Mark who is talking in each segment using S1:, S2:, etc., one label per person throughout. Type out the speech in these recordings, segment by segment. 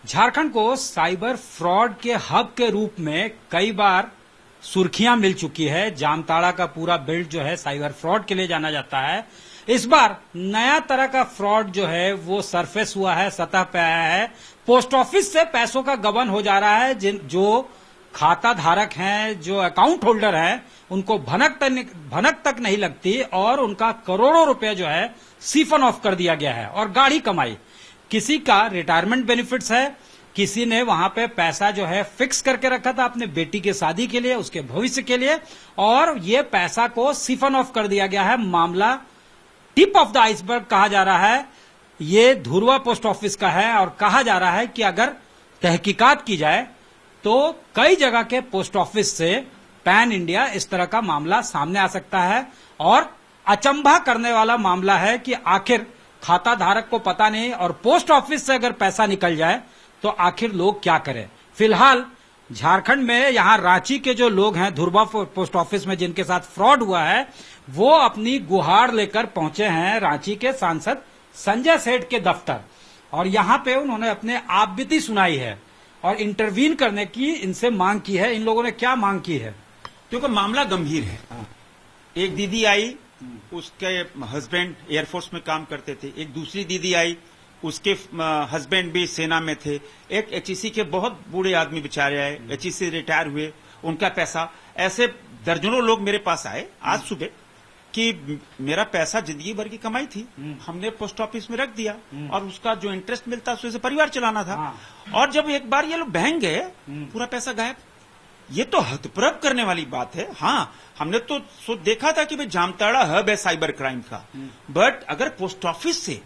S1: झारखंड को cyber fraud के hub के रूप में कई बार सुर्खियां मिल चुकी है। जामताड़ा का पूरा बेल्ट जो है साइबर फ्रॉड के लिए जाना जाता है। इस बार नया तरह का फ्रॉड जो है वो सरफेस हुआ है, सतह पे आया है। पोस्ट ऑफिस से पैसों का गबन हो जा रहा है। जो खाता धारक हैं, जो अकाउंट होल्डर हैं, उनको भनक तक नहीं लगती और उनका करोड़ों रुपए जो है सीफन ऑफ कर दिया गया है और गाढ़ी कमाई। किसी का रिटायरमेंट बेनिफिट्स है, किसी ने वहां पे पैसा जो है फिक्स करके रखा था अपने बेटी के शादी के लिए, उसके भविष्य के लिए, और ये पैसा को सीफन ऑफ कर दिया गया है। मामला टिप ऑफ द आइसबर्ग कहा जा रहा है। ये धुरवा पोस्ट ऑफिस का है और कहा जा रहा है कि अगर तहकीकात की जाए तो कई जगह के पोस्ट ऑफिस से पैन इंडिया इस तरह का मामला सामने आ सकता है। और अचंभा करने वाला मामला है कि आखिर खाता धारक को पता नहीं और पोस्ट ऑफिस से अगर पैसा निकल जाए तो आखिर लोग क्या करें। फिलहाल झारखंड में यहां रांची के जो लोग हैं धुरवा पोस्ट ऑफिस में जिनके साथ फ्रॉड हुआ है, वो अपनी गुहार लेकर पहुंचे हैं रांची के सांसद संजय सेठ के दफ्तर और यहां पे उन्होंने अपने आपबीती सुनाई है और इंटरवीन करने की इनसे मांग की है। इन लोगों ने क्या मांग की है?
S2: क्योंकि मामला गंभीर है। एक दीदी आई, उसके हस्बैंड एयरफोर्स में काम करते थे। एक दूसरी दीदी आई, उसके हस्बैंड भी सेना में थे। एक एचईसी के बहुत बूढ़े आदमी बेचारे आए, एचईसी रिटायर हुए, उनका पैसा। ऐसे दर्जनों लोग मेरे पास आए आज सुबह कि मेरा पैसा जिंदगी भर की कमाई थी, हमने पोस्ट ऑफिस में रख दिया और उसका जो इंटरेस्ट मिलता उससे परिवार चलाना था। और जब एक बार ये लोग बहन गए, पूरा पैसा गायब। ये तो हतप्रभ करने वाली बात है। हाँ, हमने तो देखा था कि भाई जामताड़ा हब है साइबर क्राइम का, बट अगर पोस्ट ऑफिस से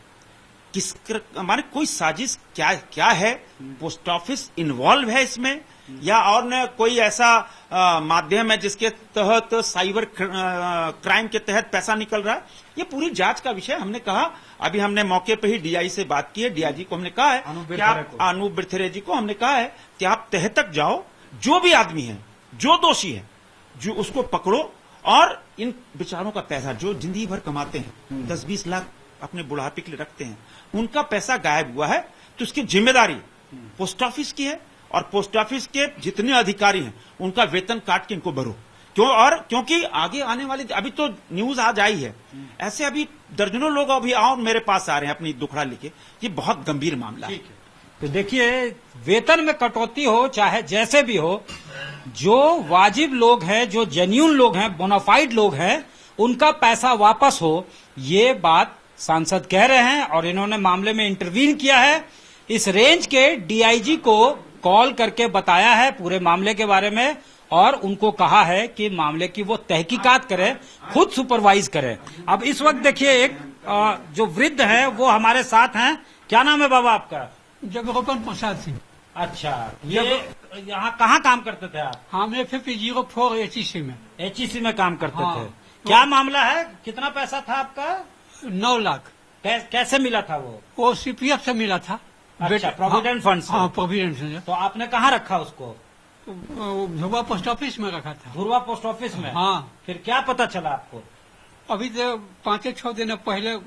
S2: माने कोई साजिश क्या है, पोस्ट ऑफिस इन्वॉल्व है इसमें या और न कोई ऐसा माध्यम है जिसके तहत साइबर क्राइम के तहत पैसा निकल रहा है, ये पूरी जांच का विषय। हमने कहा, अभी हमने मौके पे ही डीआई से बात की है, डीआईजी को हमने कहा है, अनूप बिरथरे जी को हमने कहा है कि आप तह तक जाओ, जो भी आदमी है, जो दोषी है, जो उसको पकड़ो और इन बेचारों का पैसा जो जिंदगी भर कमाते हैं, 10-20 लाख अपने बुढ़ापे के लिए रखते हैं, उनका पैसा गायब हुआ है तो उसकी जिम्मेदारी पोस्ट ऑफिस की है और पोस्ट ऑफिस के जितने अधिकारी हैं उनका वेतन काट के इनको भरो। क्योंकि आगे आने वाली, अभी तो न्यूज आज आई है, ऐसे अभी दर्जनों लोग अभी और मेरे पास आ रहे हैं अपनी दुखड़ा लेके। ये बहुत गंभीर मामला है।
S1: तो देखिए, वेतन में कटौती हो चाहे जैसे भी हो, जो वाजिब लोग हैं, जो जेन्युइन लोग हैं, बोनाफाइड लोग हैं, उनका पैसा वापस हो, ये बात सांसद कह रहे हैं और इन्होंने मामले में इंटरवीन किया है। इस रेंज के डीआईजी को कॉल करके बताया है पूरे मामले के बारे में और उनको कहा है कि मामले की वो तहकीकात करें, खुद सुपरवाइज करें। अब इस वक्त देखिए, एक जो वृद्ध है वो हमारे साथ हैं। क्या नाम है बाबा आपका?
S3: जगरूपन प्रसाद सिंह।
S1: अच्छा, ये यहाँ कहाँ काम करते थे आप?
S3: हम FF04 एचईसी में।
S1: एचईसी में काम करते थे। क्या मामला है? कितना पैसा था आपका?
S3: 9 लाख।
S1: कैसे मिला था वो
S3: CPF से मिला था।
S1: अच्छा, प्रोविडेंट फंड से।
S3: हाँ, प्रोविडेंट से।
S1: तो आपने कहाँ रखा उसको?
S3: धुरवा पोस्ट ऑफिस में रखा था।
S1: धुरवा पोस्ट ऑफिस में?
S3: हाँ।
S1: फिर क्या पता चला आपको?
S3: अभी तो 5-6 दिन पहले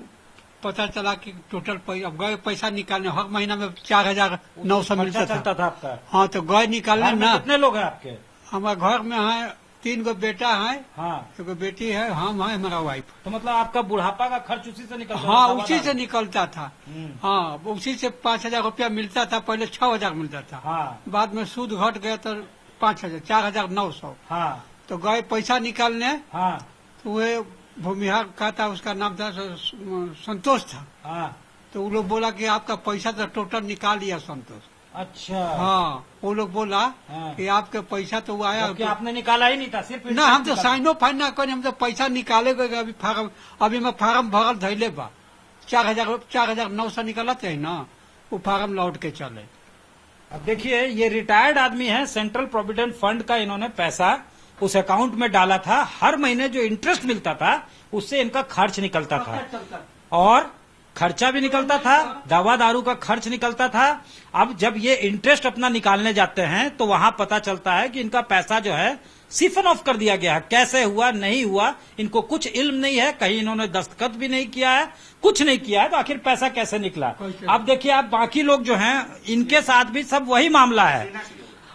S3: पता चला कि टोटल अब गए पैसा निकालने, हर महीना में 4,900 मिलता
S1: चलता था आपका।
S3: हाँ, तो गए निकालने ना।
S1: कितने लोग हैं आपके?
S3: हमारे घर में है 3 गो बेटा है।
S1: हाँ।
S3: 1 बेटी है, हम है, हमारा वाइफ।
S1: तो मतलब आपका बुढ़ापा का खर्च उसी से निकलता?
S3: हाँ, उसी से निकलता था। हाँ, उसी से 5,000 रुपया मिलता था। पहले 6,000 मिलता था।
S1: हाँ।
S3: बाद में सूद घट गया तो 5,000, 4,900।
S1: हाँ।
S3: तो गए पैसा निकालने।
S1: हाँ।
S3: तो वे भूमिहार का था, उसका नाम था संतोष था।
S1: हाँ।
S3: तो वो लोग बोला कि आपका पैसा तो टोटल निकाल लिया संतोष।
S1: अच्छा।
S3: हाँ, वो लोग बोला
S1: हाँ।
S3: कि आपका पैसा तो वो आया।
S1: तो आपने निकाला ही नहीं था? सिर्फ
S3: ना, हम तो साइनो फाइन ना करें, हम तो पैसा निकाले गए। अभी मैं फार्म भरल धैले बा, 4,900 निकाला थे ना, वो फार्म लौट के चले।
S1: अब देखिए, ये रिटायर्ड आदमी है, सेंट्रल प्रोविडेंट फंड का इन्होंने पैसा उस अकाउंट में डाला था। हर महीने जो इंटरेस्ट मिलता था उससे इनका खर्च निकलता था और खर्चा भी निकलता था, दवा दारू का खर्च निकलता था। अब जब ये इंटरेस्ट अपना निकालने जाते हैं तो वहां पता चलता है कि इनका पैसा जो है सिफन ऑफ कर दिया गया है। कैसे हुआ नहीं हुआ इनको कुछ इल्म नहीं है, कहीं इन्होंने दस्तखत भी नहीं किया है, कुछ नहीं किया है, तो आखिर पैसा कैसे निकला। अब देखिए आप बाकी लोग जो हैं इनके साथ भी सब वही मामला है,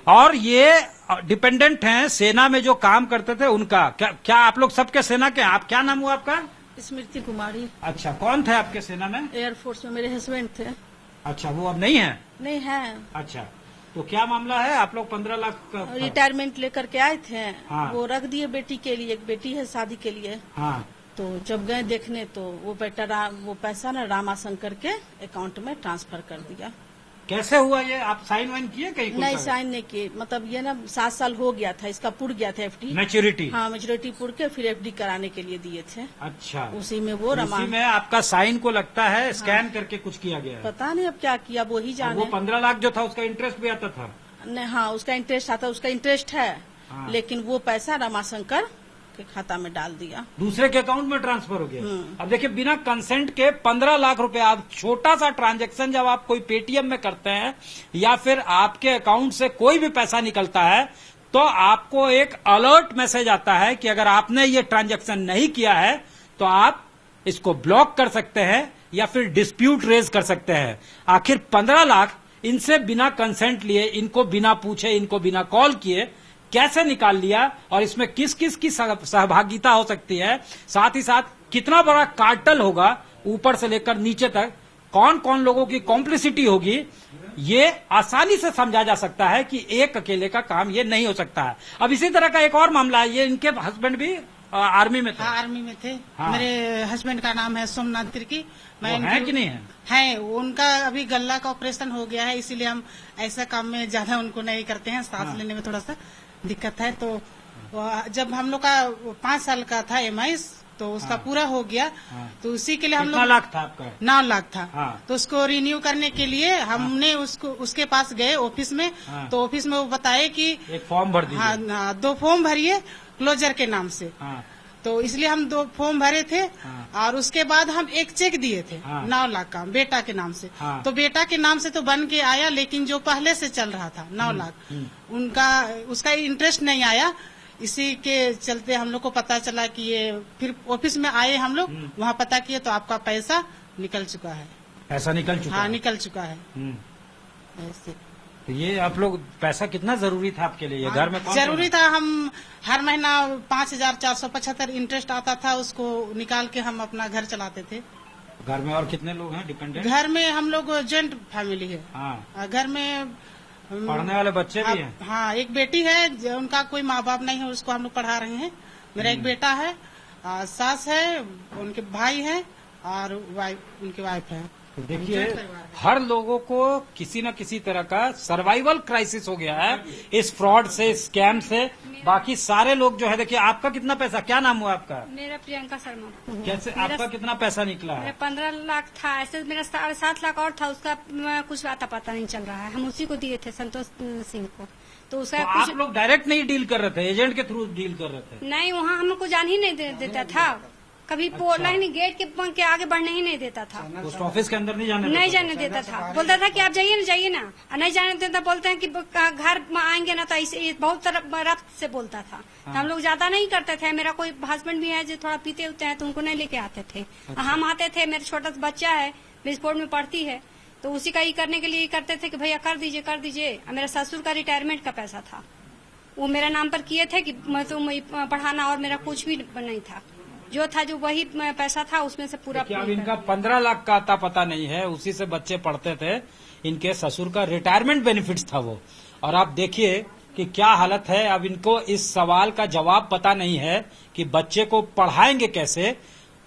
S1: और ये डिपेंडेंट हैं सेना में जो काम करते थे उनका। क्या आप लोग सबके सेना के हैं? आप क्या नाम हुआ आपका?
S4: स्मृति कुमारी।
S1: अच्छा, कौन थे आपके सेना में?
S4: एयरफोर्स में मेरे हस्बैंड थे।
S1: अच्छा, वो अब नहीं है?
S4: नहीं है।
S1: अच्छा, तो क्या मामला है? आप लोग 15 लाख
S4: रिटायरमेंट लेकर के आए थे।
S1: हाँ।
S4: वो रख दिए बेटी के लिए, एक बेटी है शादी के लिए।
S1: हाँ।
S4: तो जब गए देखने तो वो पैसा ना रामाशंकर के अकाउंट में ट्रांसफर कर दिया।
S1: कैसे हुआ ये? आप साइन वाइन किए कहीं?
S4: नहीं, साइन नहीं किए। मतलब ये ना 7 साल हो गया था, इसका पुर गया था एफडी
S1: मैच्योरिटी।
S4: हाँ, मैच्योरिटी पुर के फिर एफडी कराने के लिए दिए थे।
S1: अच्छा,
S4: उसी में वो
S1: उसी में आपका साइन को लगता है स्कैन करके कुछ किया गया है।
S4: पता नहीं अब क्या किया, वो ही जाने।
S1: वो 15 लाख जो था उसका इंटरेस्ट भी आता था?
S4: नहीं, हाँ, उसका इंटरेस्ट आता, उसका इंटरेस्ट है।
S1: हाँ।
S4: लेकिन वो पैसा रामाशंकर के खाता में डाल दिया,
S1: दूसरे के अकाउंट में ट्रांसफर हो गया। अब देखिए बिना कंसेंट के 15 लाख रुपए, आप छोटा सा ट्रांजैक्शन जब आप कोई पेटीएम में करते हैं या फिर आपके अकाउंट से कोई भी पैसा निकलता है तो आपको एक अलर्ट मैसेज आता है कि अगर आपने ये ट्रांजैक्शन नहीं किया है तो आप इसको ब्लॉक कर सकते हैं या फिर डिस्प्यूट रेज कर सकते हैं। आखिर 15 लाख इनसे बिना कंसेंट लिए, इनको बिना पूछे, इनको बिना कॉल किए कैसे निकाल लिया, और इसमें किस किस की सहभागिता हो सकती है, साथ ही साथ कितना बड़ा कार्टेल होगा ऊपर से लेकर नीचे तक, कौन कौन लोगों की कॉम्प्लिसिटी होगी, ये आसानी से समझा जा सकता है कि एक अकेले का काम ये नहीं हो सकता है। अब इसी तरह का एक और मामला है, ये इनके हस्बैंड भी आर्मी में थे।
S5: हाँ, आर्मी में थे।
S1: हाँ।
S5: मेरे हस्बैंड का नाम है सोमनाथ तिर्की।
S1: है कि नहीं है?
S5: है, उनका अभी गला का ऑपरेशन हो गया है, इसीलिए हम ऐसा काम में ज्यादा उनको नहीं करते हैं। सांस लेने में थोड़ा सा दिक्कत है। तो जब हम लोग का 5 साल का था एमआईएस, तो उसका पूरा हो गया। तो उसी के लिए हम लोग
S1: 9 लाख था आपका?
S5: 9 लाख था।
S1: हाँ।
S5: तो उसको रिन्यू करने के लिए हमने उसके पास गए ऑफिस में। तो ऑफिस में वो बताए कि
S1: एक फॉर्म भर दीजिए।
S5: हाँ, 2 फॉर्म भरिए क्लोजर के नाम से। तो इसलिए हम 2 फॉर्म भरे थे। और उसके बाद हम एक चेक दिए थे 9 लाख का बेटा के नाम से। तो बेटा के नाम से तो बन के आया, लेकिन जो पहले से चल रहा था 9 लाख उसका इंटरेस्ट नहीं आया। इसी के चलते हम लोग को पता चला कि ये, फिर ऑफिस में आए हम लोग, वहाँ पता किए तो आपका पैसा निकल चुका है।
S1: पैसा निकल चुका?
S5: हाँ, निकल चुका है।
S1: ऐसे तो ये आप लोग, पैसा कितना जरूरी था आपके लिए? घर में कौन
S5: जरूरी था। हम हर महीना 5,475 इंटरेस्ट आता था, उसको निकाल के हम अपना घर चलाते थे।
S1: घर में और कितने लोग हैं डिपेंडेंट?
S5: घर में हम लोग जॉइंट फैमिली है।
S1: हाँ।
S5: घर में
S1: पढ़ने वाले बच्चे भी हैं?
S5: हाँ, एक बेटी है, उनका कोई माँ बाप नहीं है, उसको हम लोग पढ़ा रहे हैं। मेरा एक बेटा है, सास है, उनके भाई है और उनकी वाइफ है।
S1: तो देखिए हर लोगों को किसी न किसी तरह का सर्वाइवल क्राइसिस हो गया है इस फ्रॉड से, स्कैम से। बाकी सारे लोग जो है, देखिए आपका कितना पैसा, क्या नाम हुआ आपका?
S6: मेरा प्रियंका शर्मा।
S1: कैसे आपका कितना पैसा निकला है?
S6: मेरा 15 लाख था, ऐसे मेरा 7.5 लाख और था, उसका कुछ आता पता नहीं चल रहा है। हम उसी को दिए थे, संतोष सिंह को। तो उसका
S1: तो आप लोग डायरेक्ट नहीं डील कर रहे थे, एजेंट के थ्रू डील कर रहे थे?
S6: नहीं, वहाँ हमको जान ही नहीं देता था, कभी लाइन गेट के आगे बढ़ने ही नहीं देता था।
S1: पोस्ट ऑफिस के अंदर नहीं जाने
S6: देता था। बोलता था कि आप जाइए ना, नहीं जाने देता। बोलते हैं कि घर में आएंगे ना, तो ऐसे बहुत रफ्त से बोलता था। तो हम लोग ज्यादा नहीं करते थे। मेरा कोई हस्बैंड भी है जो थोड़ा पीते उते हैं, तो उनको नहीं लेके आते थे। हम आते थे, मेरा छोटा सा बच्चा है, विस्फोट में पढ़ती है, तो उसी का ही करने के लिए करते थे कि भैया कर दीजिए। मेरा ससुर का रिटायरमेंट का पैसा था, वो मेरा नाम पर किए थे कि मैं पढ़ाना, और मेरा कुछ भी नहीं था। जो था जो वही पैसा था, उसमें से पूरा।
S1: अब इनका 15 लाख का आता पता नहीं है, उसी से बच्चे पढ़ते थे। इनके ससुर का रिटायरमेंट बेनिफिट्स था वो। और आप देखिए कि क्या हालत है। अब इनको इस सवाल का जवाब पता नहीं है कि बच्चे को पढ़ाएंगे कैसे,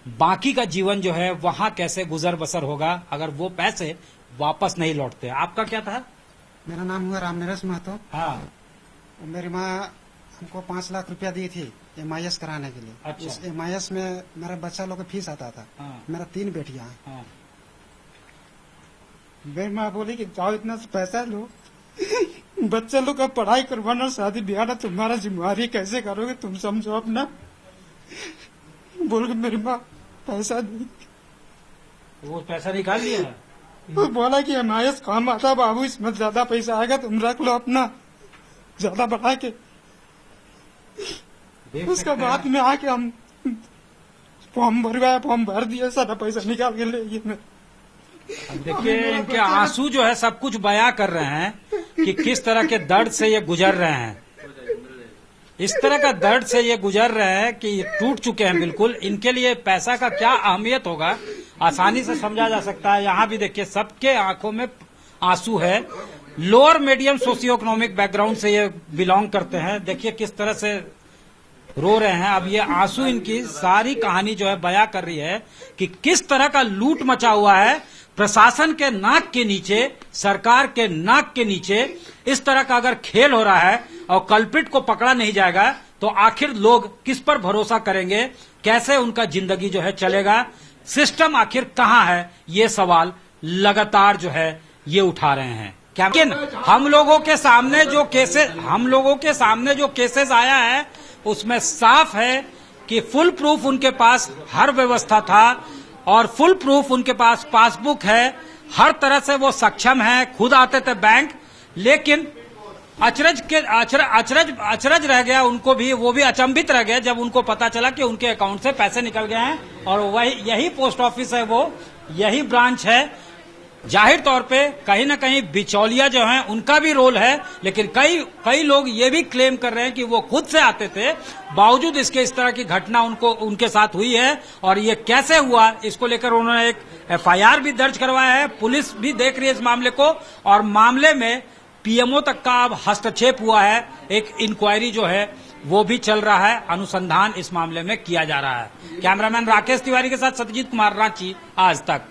S1: बाकी का जीवन जो है वहाँ कैसे गुजर बसर होगा अगर वो पैसे वापस नहीं लौटते। आपका क्या था?
S7: मेरा नाम हुआ रामनरेश महतो।
S1: हाँ।
S7: मेरी माँ हमको 5 लाख रुपया दी थी एमआईएस कराने के लिए।
S1: अच्छा।
S7: उस एमआईएस में मेरा बच्चा लोग का फीस आता था।
S1: हाँ।
S7: मेरा 3 बेटियां हैं।
S1: हाँ।
S7: मेरी माँ बोली कि जाओ इतना पैसा लो, बच्चे लोग का पढ़ाई करवाना, शादी ब्याह तुम्हारा जिम्मेवारी, कैसे करोगे तुम समझो अपना। बोल के मेरी माँ पैसा दी।
S1: वो पैसा निकाल लिया है।
S7: वो बोला कि हमारे काम आता बाबू, इसमें ज्यादा पैसा आएगा तुम रख लो अपना, ज्यादा बढ़ा के। उसके बाद में आके हम फॉर्म भरवाया, फॉर्म भर दिया, सारा पैसा निकाल के ले गए।
S1: अब देखिए इनके आंसू जो है सब कुछ बयां कर रहे हैं कि किस तरह के दर्द से ये गुजर रहे हैं। इस तरह का दर्द से ये गुजर रहे हैं कि ये टूट चुके हैं बिल्कुल। इनके लिए पैसा का क्या अहमियत होगा आसानी से समझा जा सकता है। यहाँ भी देखिए सबके आंखों में आंसू है। Lower medium socio economic background से ये बिलोंग करते हैं। देखिए किस तरह से रो रहे हैं। अब ये आंसू इनकी सारी कहानी जो है बयां कर रही है कि किस तरह का लूट मचा हुआ है प्रशासन के नाक के नीचे, सरकार के नाक के नीचे। इस तरह का अगर खेल हो रहा है और कल्प्रिट को पकड़ा नहीं जाएगा तो आखिर लोग किस पर भरोसा करेंगे, कैसे उनका जिंदगी जो है चलेगा, सिस्टम आखिर कहाँ है, ये सवाल लगातार जो है ये उठा रहे हैं। क्या लेकिन हम लोगों के सामने जो केसेस आया है उसमें साफ है कि फुल प्रूफ उनके पास हर व्यवस्था था और फुल प्रूफ उनके पास पासबुक है, हर तरह से वो सक्षम है, खुद आते थे बैंक। लेकिन अचरज रह गया उनको भी, वो भी अचंभित रह गए जब उनको पता चला कि उनके अकाउंट से पैसे निकल गए हैं और यही पोस्ट ऑफिस है, वो यही ब्रांच है। जाहिर तौर पे कहीं ना कहीं बिचौलिया जो हैं उनका भी रोल है, लेकिन कई लोग ये भी क्लेम कर रहे हैं कि वो खुद से आते थे, बावजूद इसके इस तरह की घटना उनके साथ हुई है। और ये कैसे हुआ इसको लेकर उन्होंने एक एफआईआर भी दर्ज करवाया है। पुलिस भी देख रही है इस मामले को और मामले में पीएमओ तक का अब हस्तक्षेप हुआ है। एक इंक्वायरी जो है वो भी चल रहा है, अनुसंधान इस मामले में किया जा रहा है। कैमरामैन राकेश तिवारी के साथ सत्यजीत कुमार, रांची, आज तक।